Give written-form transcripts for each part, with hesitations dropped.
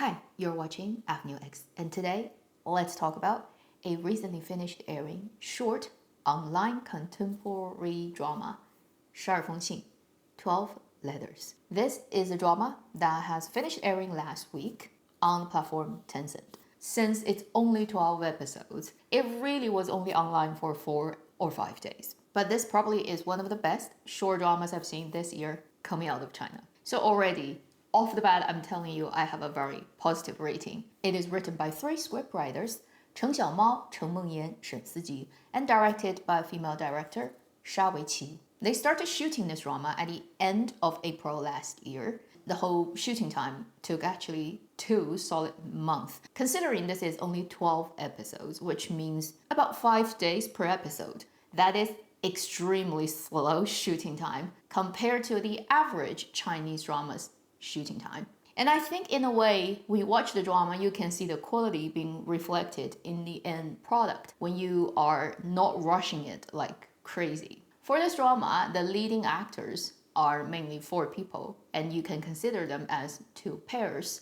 Hi, you're watching Avenue X, and today let's talk about a recently finished airing short online contemporary drama, 12封信, 12 Letters. This is a drama that has finished airing last week on the platform Tencent. Since it's only 12 episodes, it really was only online for 4 or 5 days. But this probably is one of the best short dramas I've seen this year coming out of China. So already, off the bat, I'm telling you, I have a very positive rating. It is written by 3 scriptwriters, Chen Xiaomao, Chen Mengyan, Shen Siji, and directed by a female director, Sha Weiqi. They started shooting this drama at the end of April last year. The whole shooting time took actually 2 solid months. Considering this is only 12 episodes, which means about 5 days per episode. That is extremely slow shooting time compared to the average Chinese dramas shooting time. And I think in a way, when you watch the drama, you can see the quality being reflected in the end product when you are not rushing it like crazy. For this drama, the leading actors are mainly 4 people, and you can consider them as 2 pairs,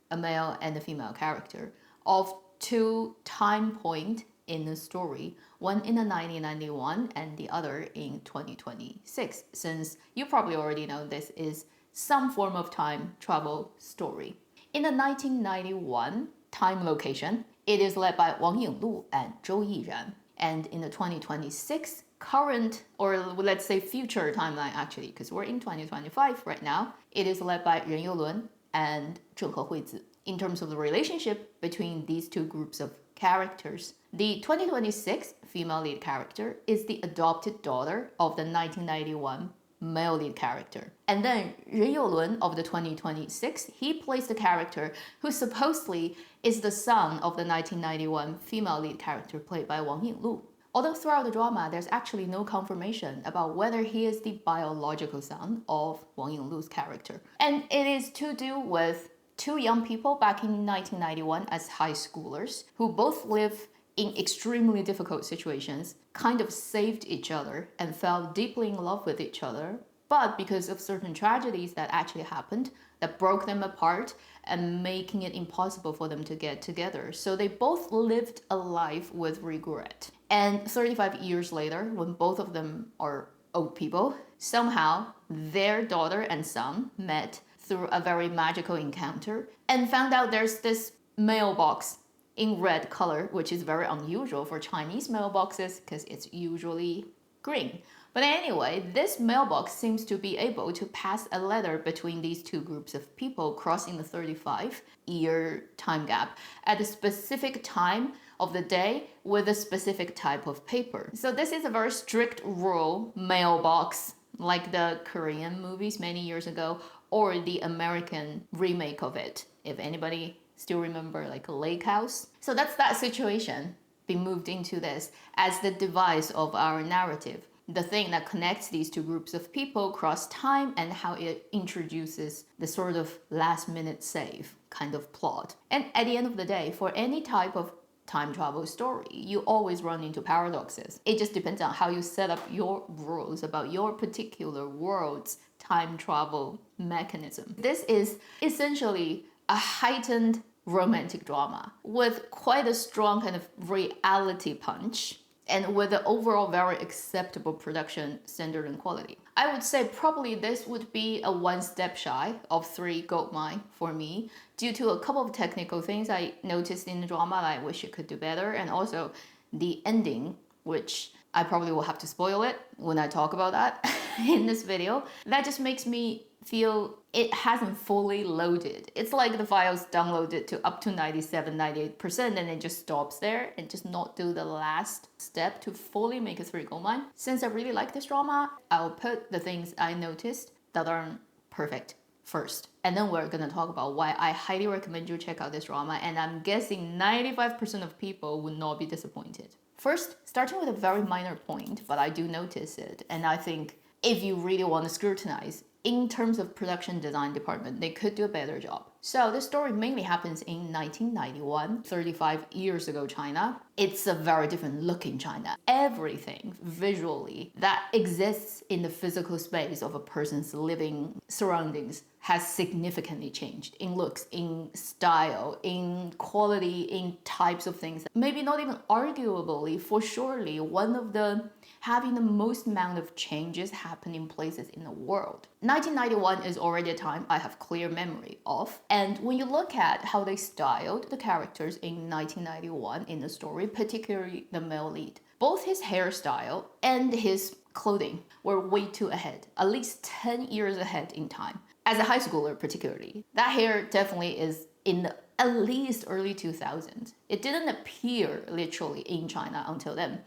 a male and a female character, of 2 time points in the story, one in the 1991 and the other in 2026, since you probably already know this is some form of time travel story. In the 1991 time location, it is led by Wang Yinglu and Zhou Yiran. And in the 2026 current, or let's say future timeline actually, because we're in 2025 right now, it is led by Ren Youlun and Zheng Huizi. In terms of the relationship between these 2 groups of characters, the 2026 female lead character is the adopted daughter of the 1991 male lead character. And then Ren Youlun of the 2026, he plays the character who supposedly is the son of the 1991 female lead character played by Wang Yinglu. Although throughout the drama, there's actually no confirmation about whether he is the biological son of Wang Yinglu's character. And it is to do with 2 young people back in 1991 as high schoolers who both live in extremely difficult situations, kind of saved each other and fell deeply in love with each other. But because of certain tragedies that actually happened, that broke them apart and making it impossible for them to get together. So they both lived a life with regret. And 35 years later, when both of them are old people, somehow their daughter and son met through a very magical encounter and found out there's this mailbox in red color, which is very unusual for Chinese mailboxes because it's usually green. But anyway, this mailbox seems to be able to pass a letter between these 2 groups of people crossing the 35-year time gap at a specific time of the day with a specific type of paper. So this is a very strict rule mailbox, like the Korean movies many years ago, or the American remake of it, if anybody still remember, like a lake house. So that's that situation being moved into this as the device of our narrative, the thing that connects these 2 groups of people across time and how it introduces the sort of last minute save kind of plot. And at the end of the day, for any type of time travel story, you always run into paradoxes. It just depends on how you set up your rules about your particular world's time travel mechanism. This is essentially a heightened romantic drama with quite a strong kind of reality punch and with an overall very acceptable production standard and quality. I would say probably this would be a 1 step shy of 3 goldmine for me due to a couple of technical things I noticed in the drama that I wish it could do better, and also the ending, which I probably will have to spoil it when I talk about that in this video. That just makes me feel it hasn't fully loaded. It's like the files downloaded to up to 97, 98% and it just stops there and just not do the last step to fully make a 3 goldmine. Since I really like this drama, I'll put the things I noticed that aren't perfect first. And then we're gonna talk about why I highly recommend you check out this drama, and I'm guessing 95% of people would not be disappointed. First, starting with a very minor point, but I do notice it, and I think if you really want to scrutinize, in terms of production design department, they could do a better job. So this story mainly happens in 1991, 35 years ago China. it's a very different look in China. Everything visually that exists in the physical space of a person's living surroundings has significantly changed in looks, in style, in quality, in types of things. Maybe not even arguably, for surely one of the having the most amount of changes happening places in the world. 1991 is already a time I have clear memory of. And when you look at how they styled the characters in 1991 in the story, particularly the male lead, both his hairstyle and his clothing were way too ahead, at least 10 years ahead in time. As a high schooler particularly, that hair definitely is in the at least early 2000s. It didn't appear literally in China until then.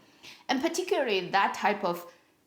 And particularly that type of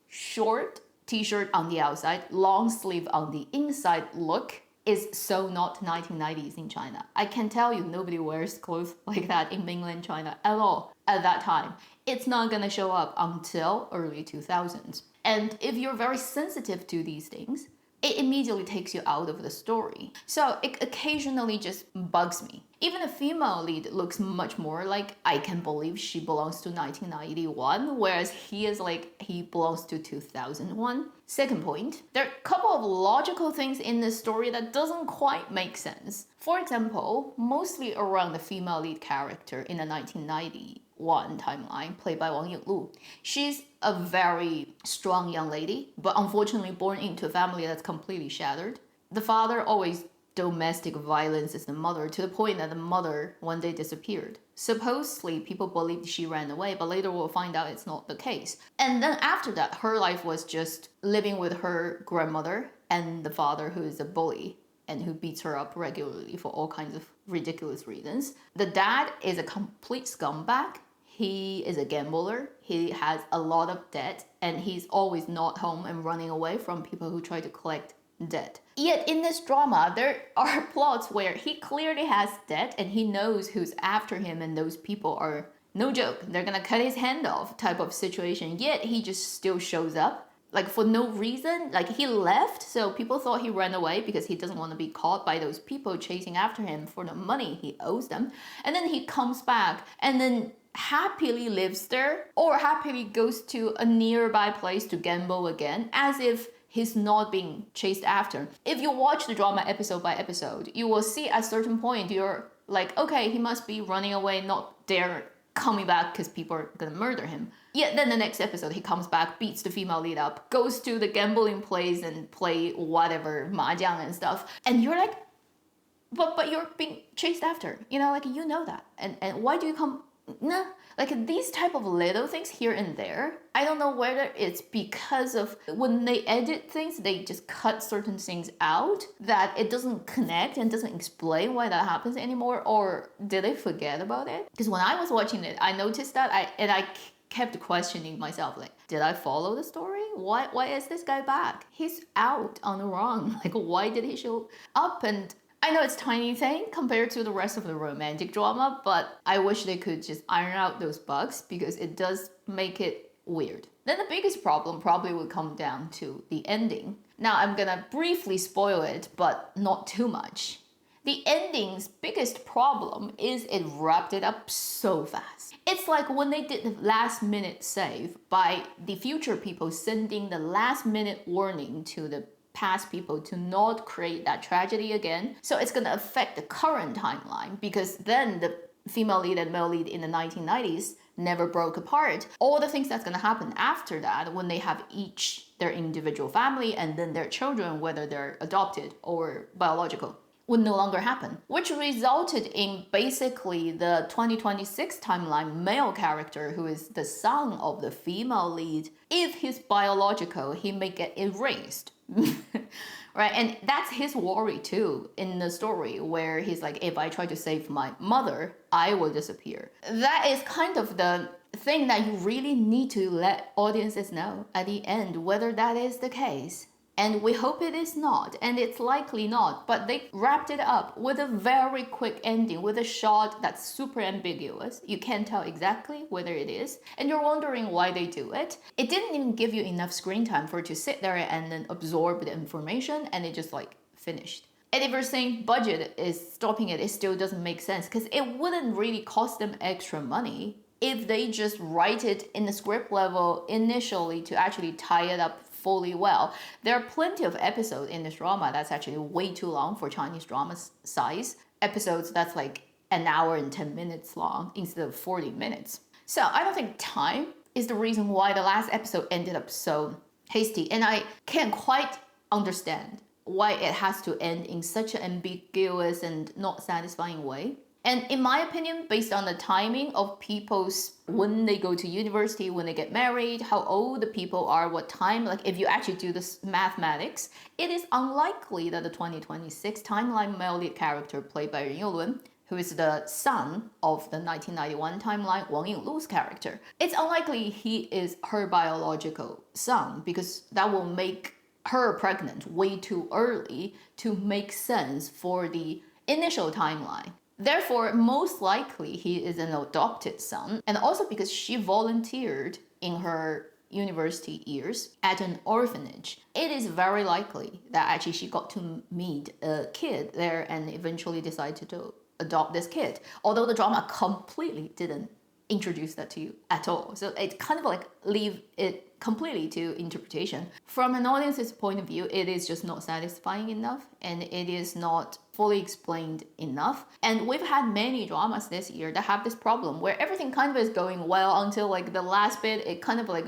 short t-shirt on the outside, long sleeve on the inside look is so not 1990s in China. I can tell you nobody wears clothes like that in mainland China at all at that time. It's not gonna show up until early 2000s. And if you're very sensitive to these things, it immediately takes you out of the story. So it occasionally just bugs me. Even a female lead looks much more like I can believe she belongs to 1991, whereas he belongs to 2001. Second point, there are a couple of logical things in this story that doesn't quite make sense. For example, mostly around the female lead character in the 1991 timeline, played by Wang Yinglu. She's a very strong young lady, but unfortunately born into a family that's completely shattered. The father always domestic violence is the mother, to the point that the mother one day disappeared. Supposedly, people believed she ran away, but later we'll find out it's not the case. And then after that, her life was just living with her grandmother and the father, who is a bully and who beats her up regularly for all kinds of ridiculous reasons. The dad is a complete scumbag. He is a gambler, he has a lot of debt, and he's always not home and running away from people who try to collect debt. Yet in this drama, there are plots where he clearly has debt and he knows who's after him, and those people are, no joke, they're gonna cut his hand off type of situation, yet he just still shows up. Like for no reason, like he left, so people thought he ran away because he doesn't want to be caught by those people chasing after him for the money he owes them. And then he comes back and then happily lives there, or happily goes to a nearby place to gamble again, as if he's not being chased after. If you watch the drama episode by episode, you will see at a certain point you're like, okay, he must be running away, not dare coming back because people are gonna murder him. Yet then the next episode he comes back, beats the female lead up, goes to the gambling place and play whatever mahjong and stuff, and you're like, but you're being chased after, like you know that, and why do you come? Nah, like these type of little things here and there. I don't know whether it's because of when they edit things, they just cut certain things out that it doesn't connect and doesn't explain why that happens anymore, or did they forget about it? Because when I was watching it, I noticed that I kept questioning myself, like, did I follow the story? Why is this guy back? He's out on the run. Like, why did he show up? And I know it's a tiny thing compared to the rest of the romantic drama, but I wish they could just iron out those bugs because it does make it weird. Then the biggest problem probably would come down to the ending. Now I'm gonna briefly spoil it, but not too much. The ending's biggest problem is it wrapped it up so fast. It's like when they did the last minute save by the future people sending the last minute warning to the past people to not create that tragedy again. So it's gonna affect the current timeline because then the female lead and male lead in the 1990s never broke apart. All the things that's gonna happen after that when they have each their individual family and then their children, whether they're adopted or biological, would no longer happen, which resulted in basically the 2026 timeline male character who is the son of the female lead. If he's biological, he may get erased. Right? And that's his worry too in the story, where he's like, if I try to save my mother, I will disappear. That is kind of the thing that you really need to let audiences know at the end, whether that is the case. And we hope it is not, and it's likely not, but they wrapped it up with a very quick ending, with a shot that's super ambiguous. You can't tell exactly whether it is, and you're wondering why they do it. It didn't even give you enough screen time for it to sit there and then absorb the information, and it just like finished. And if you're saying budget is stopping it, it still doesn't make sense, because it wouldn't really cost them extra money if they just write it in the script level initially to actually tie it up fully well. There are plenty of episodes in this drama that's actually way too long for Chinese drama size. Episodes that's like an hour and 10 minutes long instead of 40 minutes. So I don't think time is the reason why the last episode ended up so hasty. And I can't quite understand why it has to end in such an ambiguous and not satisfying way. And in my opinion, based on the timing of people's when they go to university, when they get married, how old the people are, what time, like if you actually do this mathematics, it is unlikely that the 2026 timeline male lead character played by Ren Youlun, who is the son of the 1991 timeline Wang Yinglu's character, it's unlikely he is her biological son, because that will make her pregnant way too early to make sense for the initial timeline. Therefore, most likely he is an adopted son, and also because she volunteered in her university years at an orphanage, it is very likely that actually she got to meet a kid there and eventually decided to adopt this kid. Although the drama completely didn't introduce that to you at all. So it kind of like leave it completely to interpretation. From an audience's point of view, it is just not satisfying enough and it is not fully explained enough. And we've had many dramas this year that have this problem where everything kind of is going well until like the last bit, it kind of like,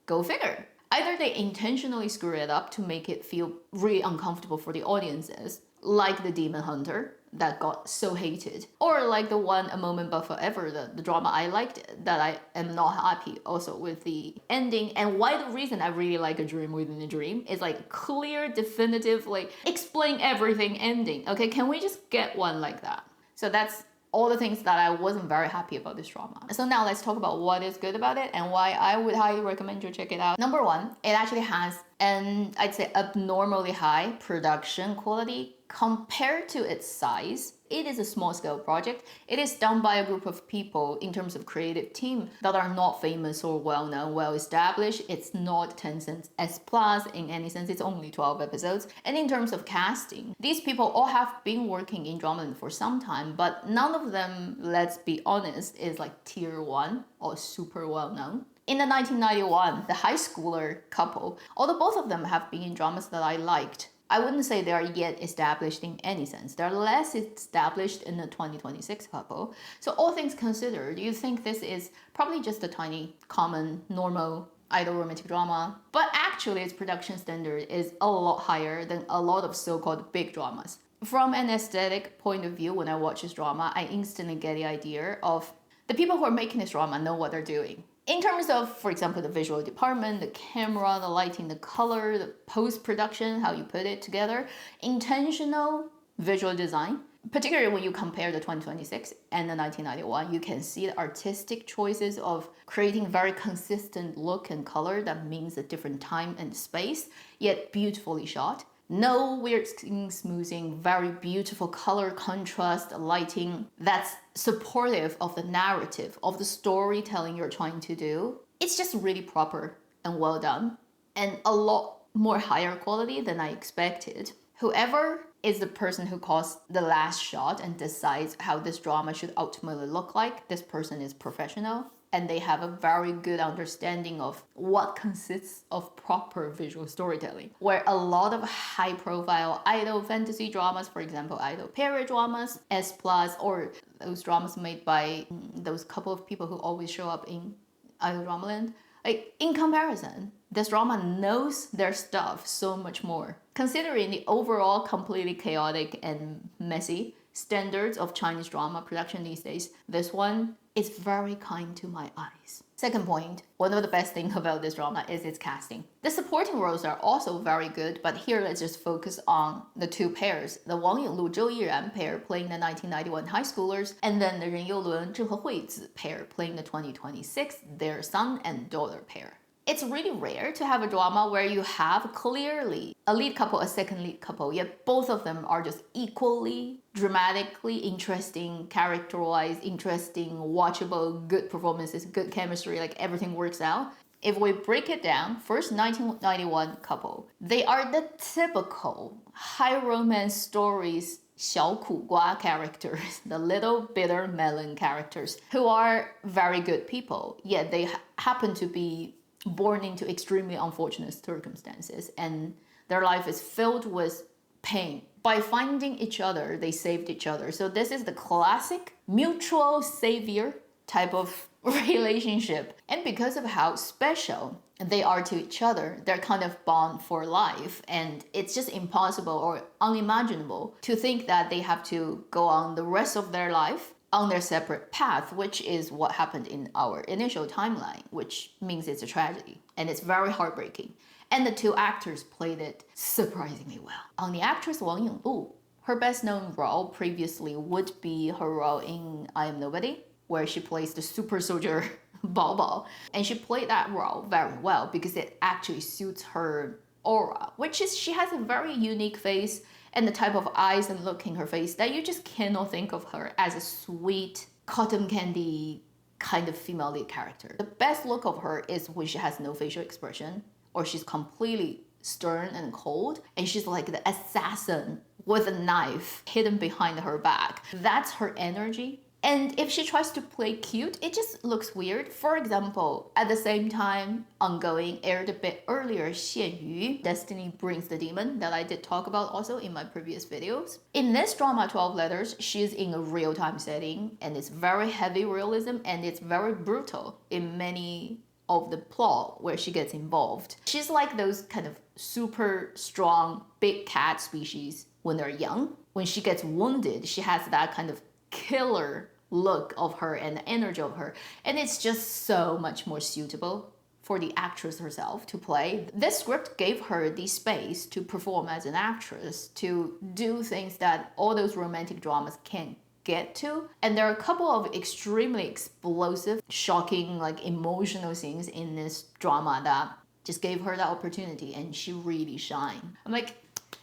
go figure. Either they intentionally screw it up to make it feel really uncomfortable for the audiences, like the Demon Hunter that got so hated, or like the one A Moment But Forever, the drama I liked that I am not happy also with the ending. And why the reason I really like A Dream Within a Dream is like clear, definitive, like explain everything ending. Okay, can we just get one like that? So that's all the things that I wasn't very happy about this drama. So now let's talk about what is good about it and why I would highly recommend you check it out. Number one, it actually has an, I'd say, abnormally high production quality compared to its size. It is a small scale project. It is done by a group of people in terms of creative team that are not famous or well known, well established. It's not Tencent's S Plus in any sense. It's only 12 episodes. And in terms of casting, these people all have been working in drama for some time, but none of them, let's be honest, is like tier 1 or super well known. In the 1991, the high schooler couple, although both of them have been in dramas that I liked, I wouldn't say they are yet established in any sense. They're less established in the 2026 couple. So all things considered, you think this is probably just a tiny, common, normal idol romantic drama. But actually its production standard is a lot higher than a lot of so-called big dramas. From an aesthetic point of view, when I watch this drama, I instantly get the idea of the people who are making this drama know what they're doing. In terms of, for example, the visual department, the camera, the lighting, the color, the post-production, how you put it together, intentional visual design, particularly when you compare the 2026 and the 1991, you can see the artistic choices of creating very consistent look and color that means a different time and space, yet beautifully shot. No weird skin smoothing, very beautiful color contrast, lighting that's supportive of the narrative, of the storytelling you're trying to do. It's just really proper and well done, and a lot more higher quality than I expected. Whoever is the person who calls the last shot and decides how this drama should ultimately look like, this person is professional. And they have a very good understanding of what consists of proper visual storytelling. Where a lot of high-profile idol fantasy dramas, for example, idol period dramas, S+, or those dramas made by those couple of people who always show up in Idol Dramaland, like in comparison, this drama knows their stuff so much more. Considering the overall completely chaotic and messy standards of Chinese drama production these days, this one is very kind to my eyes. Second point, one of the best things about this drama is its casting. The supporting roles are also very good, but here let's just focus on the two pairs. The Wang Yinglu, Zhou Yiran pair playing the 1991 high schoolers, and then the Ren Youlun, Zheng Hehuizi pair playing the 2026 their son and daughter pair. It's really rare to have a drama where you have clearly a lead couple, a second lead couple, yet both of them are just equally dramatically interesting, character-wise, interesting, watchable, good performances, good chemistry, like everything works out. If we break it down, first 1991 couple, they are the typical high romance stories 小苦瓜 characters, the little bitter melon characters, who are very good people, yet they happen to be born into extremely unfortunate circumstances, and their life is filled with pain. By finding each other, they saved each other. So this is the classic mutual savior type of relationship. And because of how special they are to each other, they're kind of bond for life. And it's just impossible or unimaginable to think that they have to go on the rest of their life on their separate path, which is what happened in our initial timeline, which means it's a tragedy. And it's very heartbreaking. And the two actors played it surprisingly well. On the actress Wang Yinglu, her best known role previously would be her role in I Am Nobody, where she plays the super soldier Bao Bao. And she played that role very well because it actually suits her aura, which is she has a very unique face and the type of eyes and look in her face that you just cannot think of her as a sweet cotton candy kind of female lead character. The best look of her is when she has no facial expression or she's completely stern and cold and she's like the assassin with a knife hidden behind her back. That's her energy. And if she tries to play cute, it just looks weird. For example, at the same time, ongoing, aired a bit earlier, 谢鱼, Destiny Brings the Demon, that I did talk about also in my previous videos. In this drama, 12 Letters, she's in a real-time setting, and it's very heavy realism, and it's very brutal in many of the plot where she gets involved. She's like those kind of super strong, big cat species when they're young. When she gets wounded, she has that kind of killer look of her and the energy of her, and it's just so much more suitable for the actress herself to play. This script gave her the space to perform as an actress, to do things that all those romantic dramas can't get to. And there are a couple of extremely explosive, shocking, like emotional scenes in this drama that just gave her that opportunity, and she really shined. I'm like,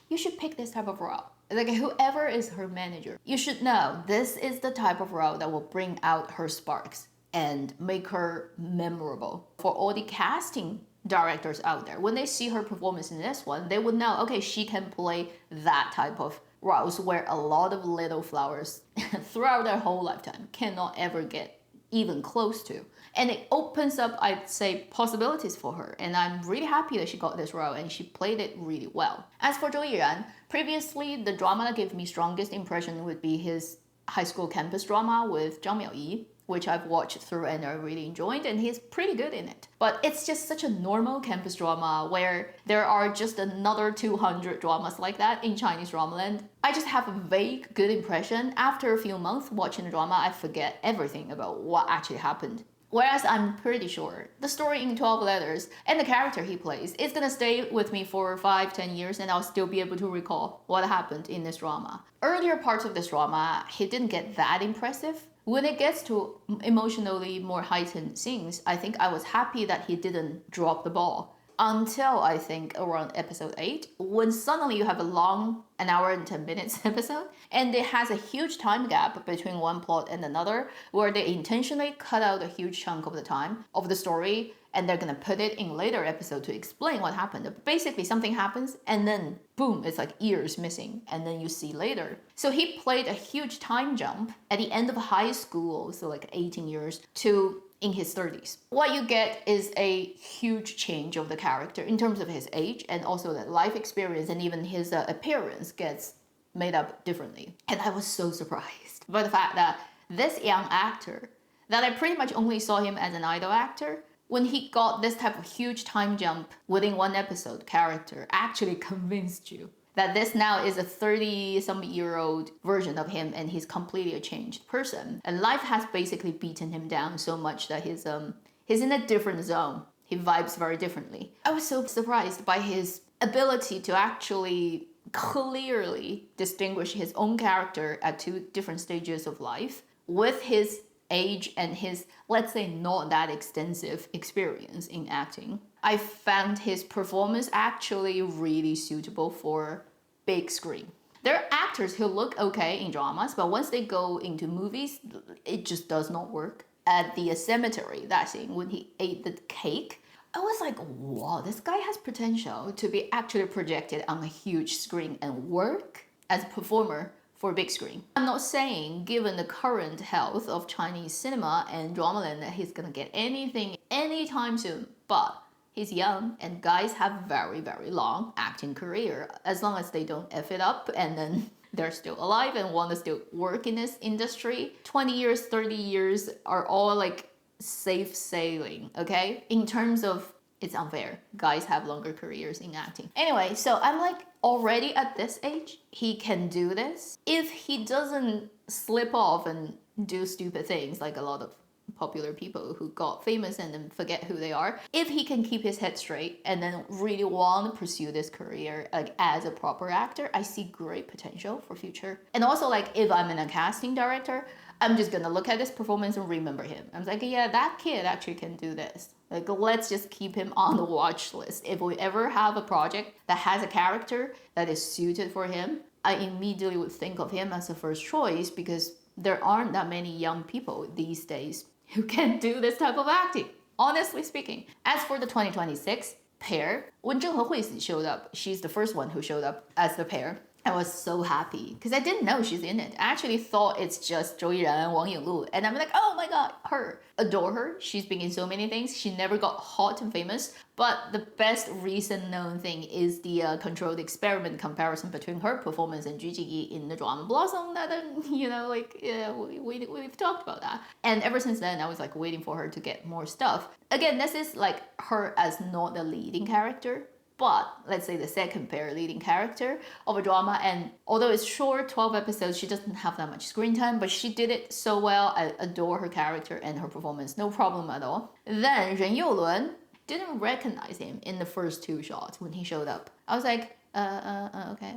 you should pick this type of role. Like whoever is her manager, you should know this is the type of role that will bring out her sparks and make her memorable. For all the casting directors out there, when they see her performance in this one, they would know, okay, she can play that type of roles where a lot of little flowers throughout their whole lifetime cannot ever get even close to. And it opens up, I'd say, possibilities for her. And I'm really happy that she got this role and she played it really well. As for Zhou Yiran, previously the drama that gave me strongest impression would be his high school campus drama with Zhang Miaoyi, which I've watched through and I really enjoyed, and he's pretty good in it. But it's just such a normal campus drama where there are just another 200 dramas like that in Chinese dramaland. I just have a vague good impression. After a few months watching the drama, I forget everything about what actually happened. Whereas I'm pretty sure the story in 12 Letters and the character he plays is gonna stay with me for 5-10 years and I'll still be able to recall what happened in this drama. Earlier parts of this drama, he didn't get that impressive. When it gets to emotionally more heightened scenes, I think I was happy that he didn't drop the ball. Until I think around episode 8, when suddenly you have a long, an hour and 10 minutes episode, and it has a huge time gap between one plot and another, where they intentionally cut out a huge chunk of the time of the story, and they're gonna put it in later episode to explain what happened. Basically, something happens, and then boom, it's like years missing, and then you see later. So he played a huge time jump at the end of high school, so like 18 years, to in his 30s. What you get is a huge change of the character in terms of his age, and also the life experience, and even his appearance gets made up differently. And I was so surprised by the fact that this young actor, that I pretty much only saw him as an idol actor, when he got this type of huge time jump within one episode character, actually convinced you that this now is a 30-some-year-old version of him and he's completely a changed person. And life has basically beaten him down so much that he's in a different zone. He vibes very differently. I was so surprised by his ability to actually clearly distinguish his own character at two different stages of life with his age and his, let's say, not that extensive experience in acting. I found his performance actually really suitable for big screen. There are actors who look okay in dramas, but once they go into movies, it just does not work. At the cemetery, that scene when he ate the cake, I was like, wow, this guy has potential to be actually projected on a huge screen and work as a performer for big screen. I'm not saying, given the current health of Chinese cinema and dramaland, that he's gonna get anything anytime soon, but he's young and guys have very, very long acting career as long as they don't F it up and then they're still alive and want to still work in this industry. 20 years, 30 years are all like safe sailing, okay? In terms of it's unfair. Guys have longer careers in acting. Anyway, so I'm like, already at this age, he can do this. If he doesn't slip off and do stupid things like a lot of popular people who got famous and then forget who they are, if he can keep his head straight and then really want to pursue this career like as a proper actor, I see great potential for future. And also like if I'm in a casting director, I'm just gonna look at this performance and remember him. I'm like, yeah, that kid actually can do this. Like, let's just keep him on the watch list. If we ever have a project that has a character that is suited for him, I immediately would think of him as the first choice because there aren't that many young people these days who can do this type of acting, honestly speaking. As for the 2026 pair, when Zheng Hehui showed up, she's the first one who showed up as the pair. I was so happy because I didn't know she's in it. I actually thought it's just Zhou Yiran and Wang Yinglu. And I'm like, oh my god, her. Adore her. She's been in so many things. She never got hot and famous. But the best recent known thing is the controlled experiment comparison between her performance and Ju Jiyi in the drama Blossom. That, you know, like, yeah, we've talked about that. And ever since then, I was like waiting for her to get more stuff. Again, this is like her as not the leading character, but let's say the second pair leading character of a drama. And although it's short, 12 episodes, she doesn't have that much screen time, but she did it so well. I adore her character and her performance, no problem at all. Then Ren Youlun, didn't recognize him in the first two shots when he showed up. I was like, okay.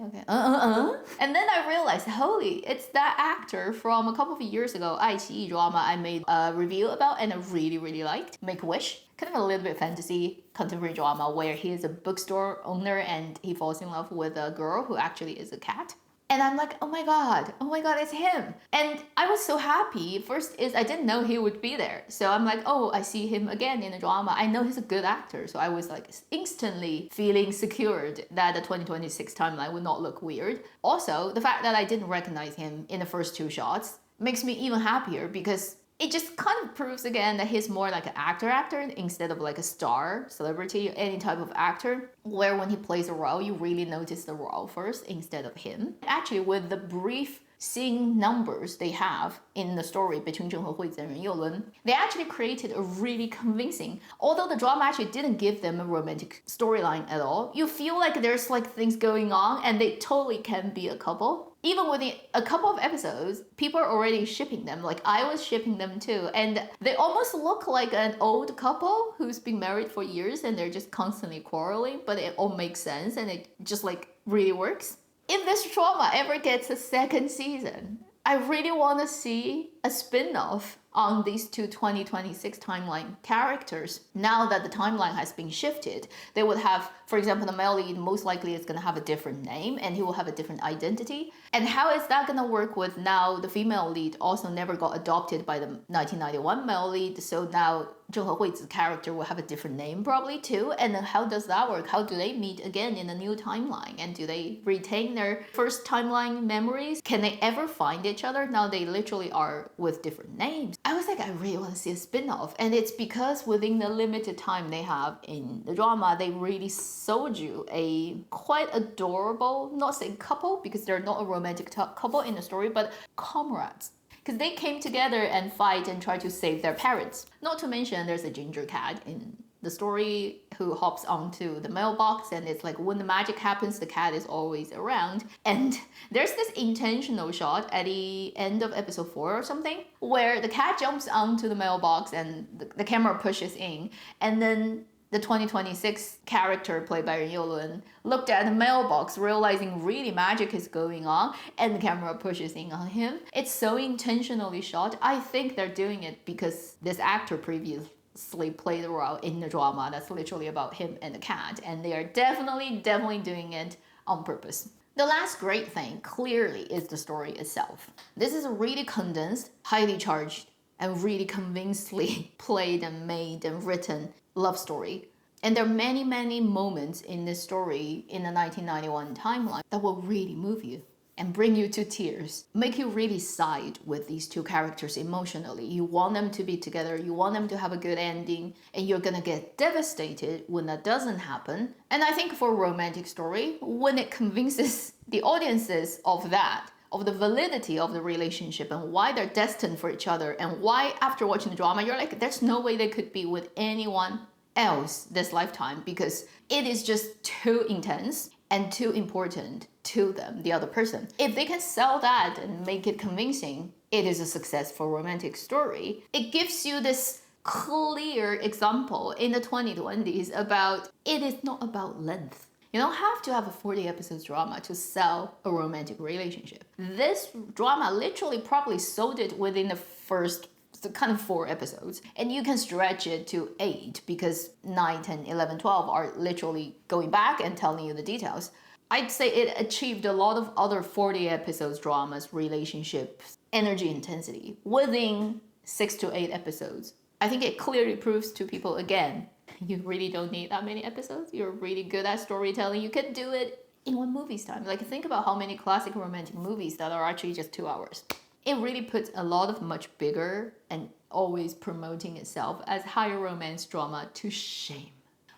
And then I realized, holy, it's that actor from a couple of years ago, 爱奇艺 drama I made a review about and I really, really liked. Make-A-Wish. Kind of a little bit fantasy contemporary drama where he is a bookstore owner and he falls in love with a girl who actually is a cat. And I'm like, oh my god, it's him. And I was so happy. First is I didn't know he would be there. So I'm like, oh, I see him again in the drama. I know he's a good actor. So I was like instantly feeling secured that the 2026 timeline would not look weird. Also, the fact that I didn't recognize him in the first two shots makes me even happier because it just kind of proves again that he's more like an actor instead of like a star, celebrity, any type of actor, where when he plays a role, you really notice the role first instead of him. Actually, with the brief scene numbers they have in the story between Zheng Hehui and Ren Youlun, they actually created a really convincing, although the drama actually didn't give them a romantic storyline at all, you feel like there's like things going on and they totally can be a couple. Even within a couple of episodes, people are already shipping them. Like I was shipping them too. And they almost look like an old couple who's been married for years and they're just constantly quarreling, but it all makes sense and it just like really works. If this drama ever gets a second season, I really want to see a spin-off on these two 2026 timeline characters. Now that the timeline has been shifted, they would have, for example, the male lead most likely is going to have a different name and he will have a different identity. And how is that going to work with now the female lead also never got adopted by the 1991 male lead, so now Zheng Hehui's character will have a different name probably too. And then how does that work? How do they meet again in a new timeline? And do they retain their first timeline memories? Can they ever find each other? Now they literally are with different names. I was like, I really want to see a spin-off. And it's because within the limited time they have in the drama, they really sold you a quite adorable, not saying couple because they're not a romantic couple in the story, but comrades. Because they came together and fight and try to save their parents. Not to mention there's a ginger cat in the story who hops onto the mailbox and it's like when the magic happens, the cat is always around. And there's this intentional shot at the end of episode 4 or something where the cat jumps onto the mailbox and the camera pushes in and then the 2026 character played by Ren Youlun looked at the mailbox, realizing really magic is going on, and the camera pushes in on him. It's so intentionally shot. I think they're doing it because this actor previously played a role in the drama that's literally about him and the cat, and they are definitely doing it on purpose. The last great thing, clearly, is the story itself. This is a really condensed, highly charged, and really convincingly played and made and written love story. And there are many moments in this story in the 1991 timeline that will really move you. and bring you to tears, make you really side with these two characters emotionally. You want them to be together, you want them to have a good ending, and you're gonna get devastated when that doesn't happen. And I think for a romantic story, when it convinces the audiences of that, of the validity of the relationship and why they're destined for each other, and why after watching the drama, you're like, there's no way they could be with anyone else this lifetime because it is just too intense and too important to them, the other person. If they can sell that and make it convincing, it is a successful romantic story. It gives you this clear example in the 2020s about it is not about length. You don't have to have a 40 episodes drama to sell a romantic relationship. This drama literally probably sold it within the first kind of 4 episodes, and you can stretch it to 8 because 9, 10, 11, 12 are literally going back and telling you the details. I'd say it achieved a lot of other 40 episodes dramas, relationships, energy intensity within 6 to 8 episodes. I think it clearly proves to people again, you really don't need that many episodes. You're really good at storytelling. You can do it in one movie's time. Like, think about how many classic romantic movies that are actually just 2 hours. It really puts a lot of much bigger and always promoting itself as higher romance drama to shame.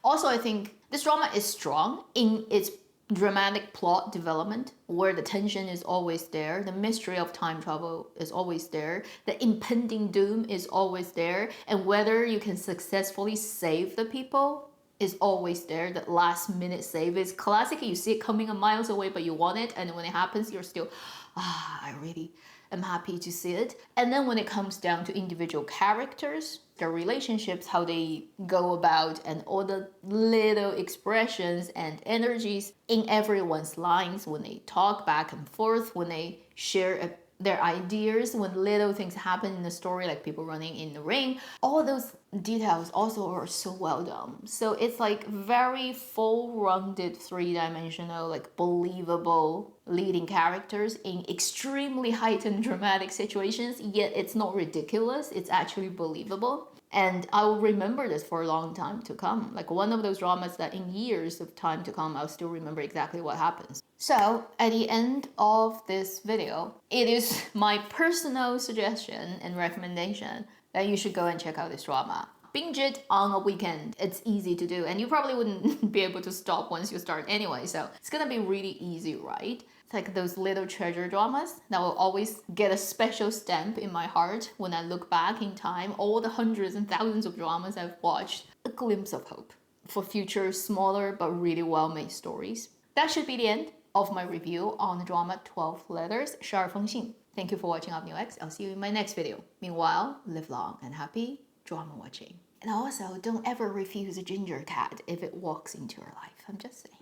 Also, I think this drama is strong in its dramatic plot development, where the tension is always there, the mystery of time travel is always there, the impending doom is always there, and whether you can successfully save the people is always there. That last minute save is classic. You see it coming a miles away, but you want it, and when it happens, you're still, I really am happy to see it. And then when it comes down to individual characters, their relationships, how they go about, and all the little expressions and energies in everyone's lines when they talk back and forth, when they share their ideas, when little things happen in the story, like people running in the ring, all those details also are so well done. So it's like very full-rounded, 3-dimensional, like believable leading characters in extremely heightened dramatic situations, yet it's not ridiculous, it's actually believable. And I will remember this for a long time to come. Like one of those dramas that in years of time to come, I'll still remember exactly what happens. So at the end of this video, it is my personal suggestion and recommendation that you should go and check out this drama. Binge it on a weekend. It's easy to do, and you probably wouldn't be able to stop once you start anyway, so it's gonna be really easy, right? It's like those little treasure dramas that will always get a special stamp in my heart when I look back in time, all the hundreds and thousands of dramas I've watched, a glimpse of hope for future smaller but really well-made stories. That should be the end of my review on the drama 12 Letters, 12封信. Thank you for watching Avenue X. I'll see you in my next video. Meanwhile, live long and happy drama watching. And also, don't ever refuse a ginger cat if it walks into your life. I'm just saying.